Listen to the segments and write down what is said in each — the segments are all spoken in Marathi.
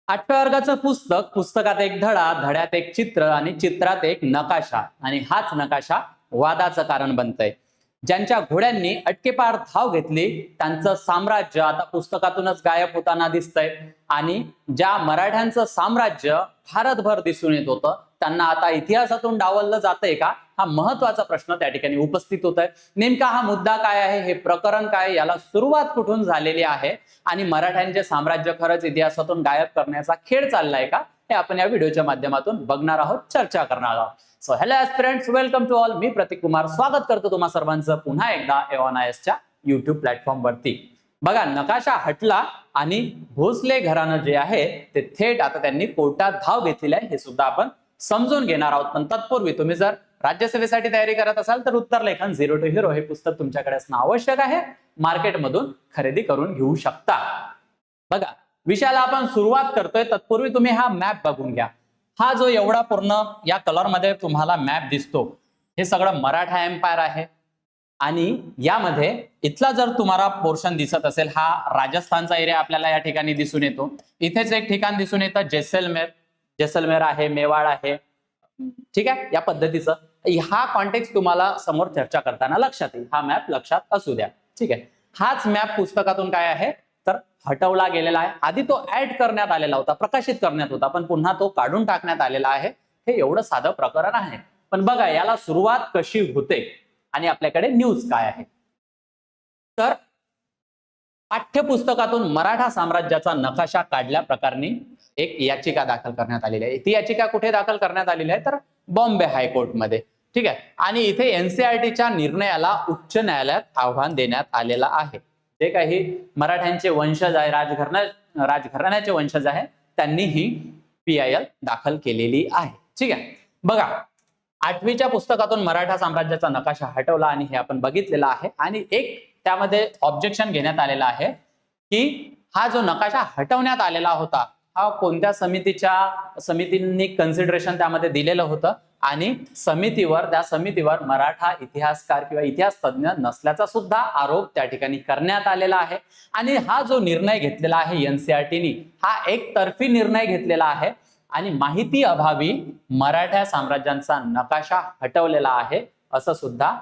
8व्या वर्गाचं पुस्तक, पुस्तकात एक धडा, धड्यात एक चित्र आणि चित्रात एक नकाशा आणि हाच नकाशा वादाचं कारण बनतंय. ज्यांच्या घोड्यांनी अटकेपार धाव घेतली त्यांचं साम्राज्य आता पुस्तकातूनच गायब होताना दिसतंय आणि ज्या मराठ्यांचं साम्राज्य भारतभर दिसून येत होतं त्यांना आता इतिहासातून डावललं जातंय का, हा महत्वाचा प्रश्न त्या ठिकाणी उपस्थित होत आहे. नेमका हा मुद्दा काय आहे, हे प्रकरण काय, याला सुरुवात कुठून झालेली आहे आणि मराठ्यांचे साम्राज्य खरंच इतिहासातून गायब करण्याचा खेळ चाललाय का, हे आपण या व्हिडिओच्या माध्यमातून बघणार आहोत, चर्चा करणार आहोत. So hello aspirants, welcome to all. मी प्रतीक कुमार स्वागत करतो तुम्हा सर्वांचं पुन्हा एकदा एओनायस च्या युट्यूब प्लॅटफॉर्म वरती. बघा, नकाशा हटला आणि भोसले घराणं जे आहे ते थेट आता त्यांनी कोर्टात धाव घेतलेली आहे, हे सुद्धा आपण समजून घेणार आहोत. पण तत्पूर्वी तुम्ही जर राज्यसेवेसाठी तयारी करत असाल तर उत्तर लेखन झिरो टू हिरो हे पुस्तक तुमच्याकडे असणं आवश्यक आहे. मार्केटमधून खरेदी करून घेऊ शकता. बघा, विषयाला आपण सुरुवात करतोय तत्पूर्वी तुम्ही हा मॅप बघून घ्या. हा जो एवढा पूर्ण या कलर मध्ये तुम्हाला मॅप दिसतो, हे सगळं मराठा एम्पायर आहे आणि यामध्ये इथला जर तुम्हाला पोर्शन दिसत असेल, हा राजस्थानचा एरिया आपल्याला या ठिकाणी दिसून येतो. इथेच एक ठिकाण दिसून येतं जैसलमेर आहे, मेवाड आहे, ठीक आहे. या पद्धतीचं हा कॉन्टेक्स्ट तुम्हाला समोर चर्चा करताना लक्षात येईल. हा मॅप लक्षात असू द्या, ठीक आहे. हाच मॅप पुस्तकातून काय आहे तर हटवला गेलेला आहे. आधी तो ऍड करण्यात आलेला होता, प्रकाशित करण्यात होता, पण पुन्हा तो काढून टाकण्यात आलेला आहे. हे एवढं साधं प्रकरण आहे. पण बघा, याला सुरुवात कशी होते आणि आपल्याकडे न्यूज काय आहे. तर पाठ्यपुस्तकातून मराठा साम्राज्याचा नकाशा काढल्या प्रकरणी एक याचिका दाखल करण्यात आलेली आहे. ती याचिका कुठे दाखल करण्यात आलेली आहे तर बॉम्बे हायकोर्टमध्ये, ठीक आहे. आणि इथे एनसीआरटीच्या निर्णयाला उच्च न्यायालयात आव्हान देण्यात आलेलं आहे. जे काही मराठ्यांचे वंशज आहे, राजघराण्याचे वंशज आहे, त्यांनी ही PIL दाखल केलेली आहे, ठीक आहे. बघा, 8वीच्या पुस्तकातून मराठा साम्राज्याचा नकाशा हटवला आणि हे आपण बघितलेलं आहे. आणि एक त्यामध्ये ऑब्जेक्शन घेण्यात आलेलं आहे की हा जो नकाशा हटवण्यात आलेला होता हा कोणत्या समितींनी कन्सिडरेशन त्यामध्ये दिलेलं होतं आणि त्या समितीवर मराठा इतिहासकार किंवा इतिहास तज्ञ नसल्याचा सुद्धा आरोप त्या ठिकाणी करण्यात आलेला आहे. आणि हा जो निर्णय घेतलेला आहे एनसीआरटीने, हा एकतर्फी निर्णय घेतलेला आहे आणि माहिती अभावी मराठा साम्राज्यांचा नकाशा हटवलेला आहे असं सुद्धा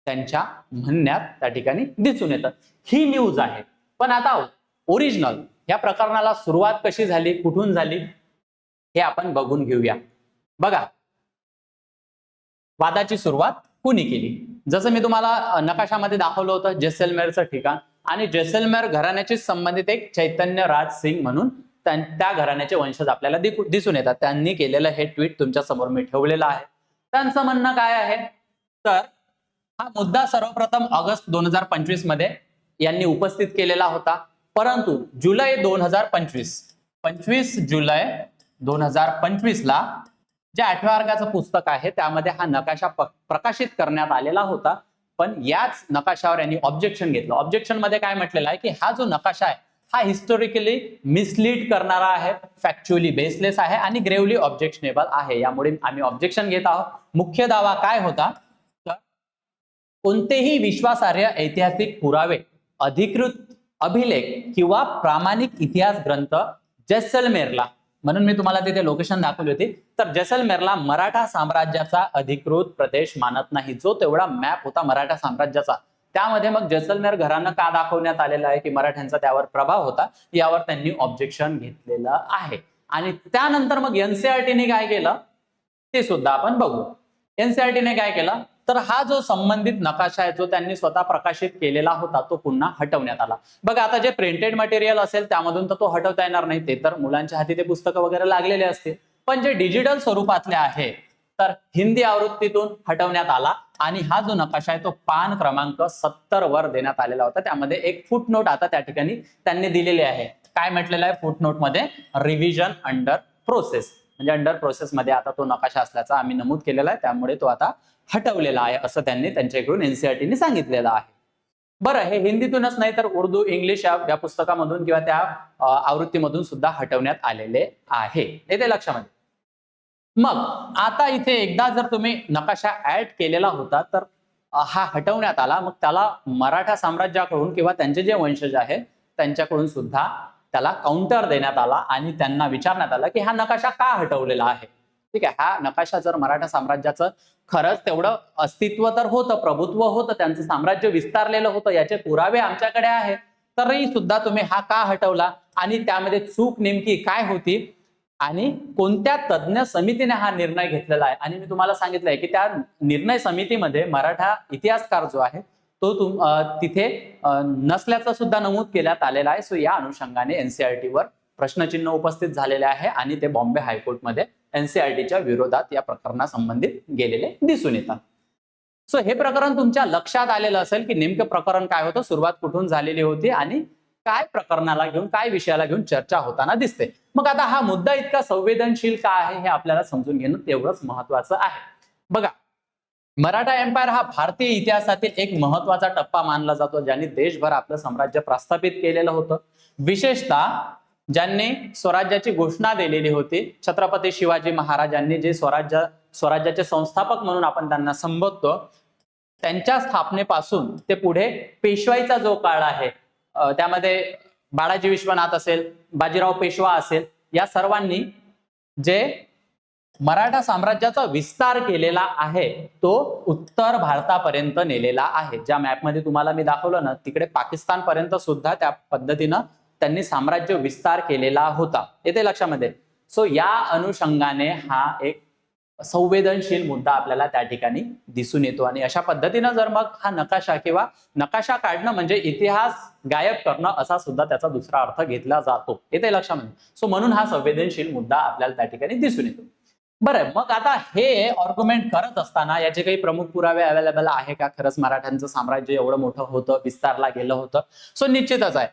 त्यांच्या म्हणण्यात त्या ठिकाणी दिसून येतं. ही न्यूज आहे. पण आता ओरिजिनल या प्रकरणाला सुरुवात कशी झाली, कुठून झाली, हे आपण बघून घेऊया. बघा, वादाची सुरुवात कुणी केली. जसं मी तुम्हाला नकाशामध्ये दाखवलं होतं जैसलमेरचं ठिकाण, आणि जैसलमेर घराण्याशी संबंधित एक चैतन्य राज सिंग म्हणून त्या घराण्याचे वंशज आपल्याला दिसून येतात. त्यांनी केलेलं हे ट्विट तुमच्या समोर मी ठेवलेलं आहे. त्यांचं म्हणणं काय आहे तर हा मुद्दा सर्वप्रथम ऑगस्ट 2025 मध्ये यांनी उपस्थित केलेला होता. परंतु 25 जुलै 2025 ला जे 8व्या वर्गाचं पुस्तक आहे त्यामध्ये हा नकाशा प्रकाशित करण्यात आलेला होता. पण याच नकाशावर यांनी ऑब्जेक्शन घेतलं. ऑब्जेक्शन मध्ये काय म्हटलेलं आहे की हा जो नकाशा आहे हा हिस्टोरिकली मिसलीड करणारा आहे, फॅक्च्युअली बेसलेस आहे आणि ग्रेवली ऑब्जेक्शनेबल आहे. यामुळे आम्ही ऑब्जेक्शन घेत आहोत. मुख्य दावा काय होता तर कोणतेही विश्वासार्ह ऐतिहासिक पुरावे, अधिकृत अभिलेख किंवा प्रामाणिक इतिहास ग्रंथ जैसलमेरला, म्हणून मी तुम्हाला तिथे लोकेशन दाखवली होती, तर जैसलमेरला मराठा साम्राज्याचा अधिकृत प्रदेश मानत नाही. जो तेवढा मॅप होता मराठा साम्राज्याचा त्यामध्ये मग जैसलमेर घराणं का दाखवण्यात आलेलं आहे की मराठ्यांचा त्यावर प्रभाव होता, यावर त्यांनी ऑब्जेक्शन घेतलेलं आहे. आणि त्यानंतर मग एनसीआरटीने काय केलं ते सुद्धा आपण बघू. एनसीआरटीने काय केलं तर हा जो संबंधित नकाशा आहे जो त्यांनी स्वतः प्रकाशित केलेला होता तो पुन्हा हटवण्यात आला. बघा, आता जे प्रिंटेड मटेरियल असेल त्यामधून तर तो हटवता येणार नाही, ते तर मुलांच्या हाती ते पुस्तकं वगैरे लागलेले असतील. पण जे डिजिटल स्वरूपातले आहे तर हिंदी आवृत्तीतून हटवण्यात आला आणि हा जो नकाशा आहे तो पान क्रमांक 70 वर देण्यात आलेला होता. त्यामध्ये एक फुटनोट आता त्या ठिकाणी त्यांनी दिलेली आहे. काय म्हटलेलं आहे फुटनोट मध्ये? रिव्हिजन अंडर प्रोसेस, म्हणजे अंडर प्रोसेस मध्ये आता तो नकाशा असल्याचा आम्ही नमूद केलेला आहे, त्यामुळे तो आता हटवलेला आहे असं त्यांनी त्यांच्याकडून एनसीआरटीने सांगितलेलं आहे. बरं, हे हिंदीतूनच नाही तर उर्दू, इंग्लिश या पुस्तकामधून किंवा त्या आवृत्तीमधून सुद्धा हटवण्यात आलेले आहे. येते लक्षामध्ये. मग आता इथे एकदा जर तुम्ही नकाशा ऍड केलेला होता तर हा हटवण्यात आला, मग त्याला मराठा साम्राज्याकडून किंवा त्यांचे जे वंशज आहेत त्यांच्याकडून सुद्धा त्याला काउंटर देण्यात आला आणि त्यांना विचारण्यात आलं की हा नकाशा का हटवलेला आहे. ठीक आहे, हा नकाशा जर मराठा साम्राज्याचं खरंच तेवढं अस्तित्व तर होतं, प्रभुत्व होतं, त्यांचं साम्राज्य विस्तारलेलं होतं, याचे पुरावे आमच्याकडे आहेत, तरी सुद्धा तुम्ही हा का हटवला आणि त्यामध्ये चूक नेमकी काय होती आणि कोणत्या तज्ञ समितीने हा निर्णय घेतलेला आहे. आणि मी तुम्हाला सांगितलंय की त्या निर्णय समितीमध्ये मराठा इतिहासकार जो आहे तो तिथे नसल्याचं सुद्धा नमूद करण्यात आलेला आहे. सो या अनुषंगाने एनसीआरटी वर प्रश्नचिन्ह उपस्थित झालेले आहे आणि ते बॉम्बे हायकोर्टमध्ये एनसीआरटीच्या विरोधात या प्रकरणासंबंधित गेलेले दिसून येतात. सो हे प्रकरण तुमच्या लक्षात आलेलं असेल की नेमकं प्रकरण काय होतं, सुरुवात कुठून झालेली होती आणि काय प्रकरणाला घेऊन, काय विषयाला घेऊन चर्चा होताना दिसते. मग आता हा मुद्दा इतका संवेदनशील का आहे हे आपल्याला समजून घेणं तेवढंच महत्वाचं आहे. बघा, मराठा एम्पायर हा भारतीय इतिहासातील एक महत्वाचा टप्पा मानला जातो, ज्यांनी देशभर आपलं साम्राज्य प्रस्थापित केलेलं होतं. विशेषतः ज्यांनी स्वराज्याची घोषणा दिलेली होती, छत्रपती शिवाजी महाराजांनी, जे स्वराज्याचे संस्थापक म्हणून आपण त्यांना संबोधतो, त्यांच्या स्थापनेपासून ते पुढे पेशवाईचा जो काळ आहे, त्यामध्ये बाळाजी विश्वनाथ असेल, बाजीराव पेशवा असेल, या सर्वांनी जे मराठा साम्राज्याचा विस्तार केलेला आहे तो उत्तर भारतापर्यंत नेलेला आहे. ज्या मॅपमध्ये तुम्हाला मी दाखवलं ना, तिकडे पाकिस्तान पर्यंत सुद्धा त्या पद्धतीनं त्यांनी साम्राज्य विस्तार केलेला होता. येते लक्षामध्ये. सो या अनुषंगाने हा एक संवेदनशील मुद्दा आपल्याला त्या ठिकाणी दिसून येतो आणि अशा पद्धतीनं जर मग हा नकाशा किंवा नकाशा काढणं म्हणजे इतिहास गायब करणं असा सुद्धा त्याचा दुसरा अर्थ घेतला जातो. येते लक्षामध्ये. सो म्हणून हा संवेदनशील मुद्दा आपल्याला त्या ठिकाणी दिसून येतो. बरं, मग आता हे आर्ग्युमेंट करत असताना याचे काही प्रमुख पुरावे अवेलेबल आहे का, खरंच मराठ्यांचं साम्राज्य एवढं मोठं होतं, विस्तारला गेलं होतं? सो निश्चितच आहे.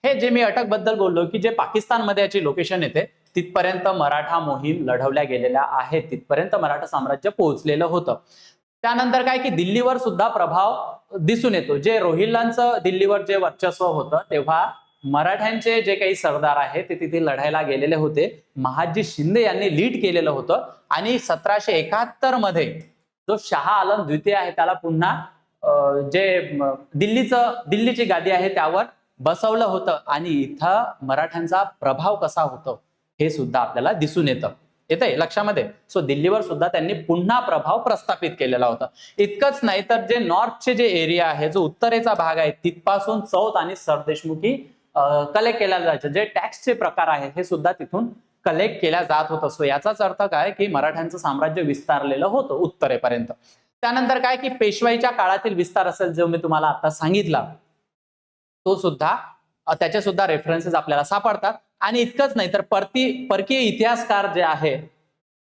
हे जे मी अटक बद्दल बोललो की जे पाकिस्तानमध्ये याची लोकेशन येते तिथपर्यंत मराठा मोहीम लढवल्या गेलेल्या आहेत, तिथपर्यंत मराठा साम्राज्य पोहोचलेलं होतं. त्यानंतर काय की दिल्लीवर सुद्धा प्रभाव दिसून येतो. जे रोहिल्लांचं दिल्लीवर जे वर्चस्व होतं तेव्हा मराठ्यांचे जे काही सरदार आहेत ते तिथे लढायला गेलेले होते. महादजी शिंदे यांनी लीड केलेलं होतं आणि 1771 मध्ये जो शहा आलम द्वितीय आहे त्याला पुन्हा जे दिल्लीची गादी आहे त्यावर बसवलं होतं आणि इथं मराठ्यांचा प्रभाव कसा होतो हे सुद्धा आपल्याला दिसून येतं. येतंय लक्षामध्ये. सो दिल्लीवर सुद्धा त्यांनी पुन्हा प्रभाव प्रस्थापित केलेला होता. इतकंच नाही तर जे नॉर्थचे जे एरिया आहे, जो उत्तरेचा भाग आहे, तिथपासून चौथ आणि सरदेशमुखी कलेक्ट केल्या जायचं, जे टॅक्सचे प्रकार आहेत हे सुद्धा तिथून कलेक्ट केल्या जात होतं. सो याचाच अर्थ काय की मराठ्यांचं साम्राज्य विस्तारलेलं होतं उत्तरेपर्यंत. त्यानंतर काय की पेशवाईच्या काळातील विस्तार असेल जो मी तुम्हाला आता सांगितला तो सुद्धा, त्याचे सुद्धा रेफरन्सेस आपल्याला सापडतात. आणि इतकंच नाही तर परकीय इतिहासकार जे आहे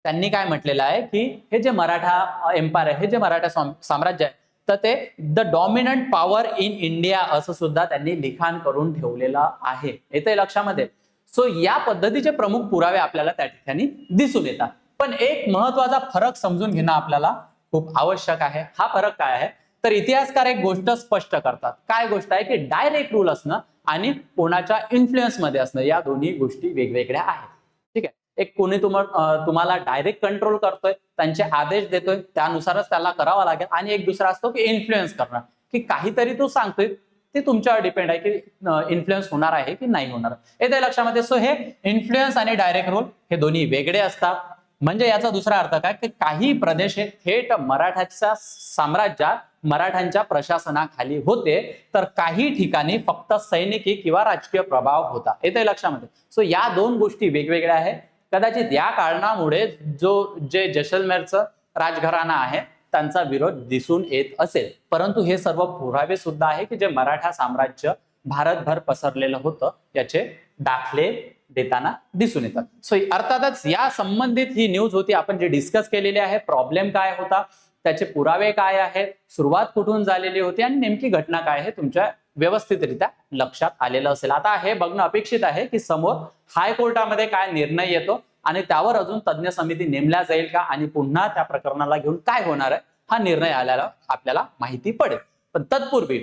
त्यांनी काय म्हटलेलं आहे की हे जे मराठा एम्पायर आहे, हे जे मराठा साम्राज्य आहे, तर ते the dominant power in India असं सुद्धा त्यांनी लिखाण करून ठेवलेलं आहे. येते लक्षामध्ये. सो या पद्धतीचे प्रमुख पुरावे आपल्याला त्या ठिकाणी दिसून येतात. पण एक महत्वाचा फरक समजून घेणं आपल्याला खूप आवश्यक आहे. हा फरक काय आहे तर इतिहासकार एक गोष्ट स्पष्ट करतात. काय गोष्ट आहे की डायरेक्ट रूल असणं आणि कोणाच्या इन्फ्लुएन्स मध्ये असणं, या दोन्ही गोष्टी वेगवेगळ्या आहेत. ठीक आहे. एक कोणी तुम्हाला डायरेक्ट कंट्रोल करतोय, त्यांचे आदेश देतोय, त्यानुसारच त्याला करावा लागेल. आणि एक दुसरा असतो की इन्फ्लुएन्स करणं, की काहीतरी तो सांगतोय ते तुमच्यावर डिपेंड आहे की इन्फ्लुएन्स होणार आहे की नाही होणार. येते लक्षामध्ये. सो हे इन्फ्लुएन्स आणि डायरेक्ट रूल हे दोन्ही वेगळे असतात. म्हणजे याचा दुसरा अर्थ काय की काही प्रदेश हे थेट मराठाच्या साम्राज्यात मराठ्यांच्या प्रशासनाखाली होते, तर काही ठिकाणी फक्त सैनिकी किंवा राजकीय प्रभाव होता. येते लक्षामध्ये. सो या दोन गोष्टी वेगवेगळ्या आहेत. कदाचित या कारणामुळे जे जैसलमेरचं राजघराणा आहे त्यांचा विरोध दिसून येत असेल, परंतु हे सर्व पुरावे सुद्धा आहे की जे मराठा साम्राज्य भारतभर पसरलेलं होतं याचे दाखले देताना दिसून येतात. सो अर्थातच या संबंधित ही न्यूज होती, आपण जे डिस्कस केलेली आहे. प्रॉब्लेम काय होता, त्याचे पुरावे काय आहेत, सुरुवात कुठून झालेली होती आणि नेमकी घटना काय आहे तुमच्या व्यवस्थितरित्या लक्षात आलेलं असेल. आता हे बघणं अपेक्षित आहे की समोर हायकोर्टामध्ये काय निर्णय येतो आणि त्यावर अजून तज्ञ समिती नेमल्या जाईल का आणि पुन्हा त्या प्रकरणाला घेऊन काय होणार आहे हा निर्णय आल्याला आपल्याला माहिती पडेल. पण तत्पूर्वी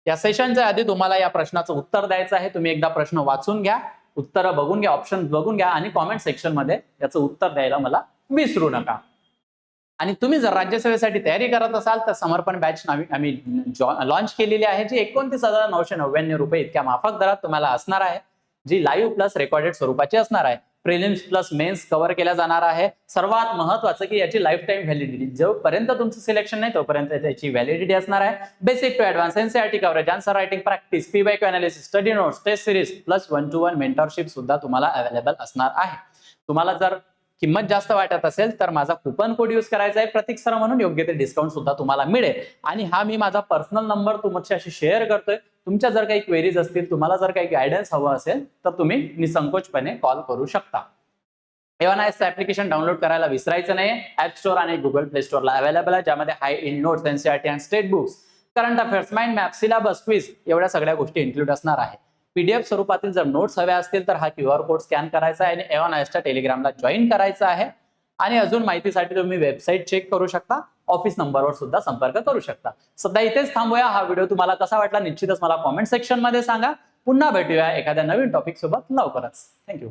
या सेशनच्या आधी तुम्हाला या प्रश्नाचं उत्तर द्यायचं आहे. तुम्ही एकदा प्रश्न वाचून घ्या, उत्तरं बघून घ्या, ऑप्शन बघून घ्या आणि कॉमेंट सेक्शन मध्ये याचं उत्तर द्यायला मला विसरू नका. आणि तुम्ही जर राज्यसेवेसाठी तयारी करत असाल तर समर्पण बॅच आम्ही लॉन्च केलेली आहे, जी 29,999 रुपये इतक्या माफक दरात तुम्हाला असणार आहे. जी लाईव्ह प्लस रेकॉर्डेड स्वरूपाची असणार आहे. प्रिलिम्स प्लस मेन्स कव्हर केल्या जाणार आहे. सर्वात महत्वाचं की याची लाईफ टाईम व्हॅलिडिटी, जोपर्यंत तुमचं सिलेक्शन नाही तोपर्यंत त्याची व्हॅलिडिटी असणार आहे. Basic to advance NCERT coverage, answer writing practice, PYQ analysis, study notes, test series plus 1-to-1 mentorship सुद्धा तुम्हाला अवेलेबल असणार आहे. तुम्हाला जर किंमत जास्त वाटत असेल तर माझा कुपन कोड यूज करायचा आहे प्रतीक सर म्हणून, योग्य ते डिस्काउंट सुद्धा तुम्हाला मिळेल. आणि हा मी माझा पर्सनल नंबर तुमच्याशी शेअर करतोय. तुमच्या जर काही क्वेरीज असतील, तुम्हाला जर काही गायडन्स हवं असेल तर तुम्ही निसंकोचपणे कॉल करू शकता. A1IS ऍप्लिकेशन डाउनलोड करायला विसरायचं नाही. ऍप स्टोअर आणि गुगल प्ले स्टोअरला अवेलेबल आहे, ज्यामध्ये हाय इन नोट्स, एनसीईआरटी आणि state books, current affairs, mind map, syllabus, quiz एवढ्या सगळ्या गोष्टी इन्क्लूड असणार आहे. पीडीएफ स्वरूपातील जर नोट्स हव्या असतील तर हा QR कोड स्कॅन करायचा आहे आणि A1ISच्या टेलिग्रामला जॉईन करायचं आहे. आणि अजून माहितीसाठी तुम्ही वेबसाईट चेक करू शकता, ऑफिस नंबरवर सुद्धा संपर्क करू शकता. सध्या इथेच थांबूया. हा व्हिडिओ तुम्हाला कसा वाटला निश्चितच मला कॉमेंट सेक्शन मध्ये सांगा. पुन्हा भेटूया एखाद्या नवीन टॉपिक सोबत लवकरच. थँक्यू.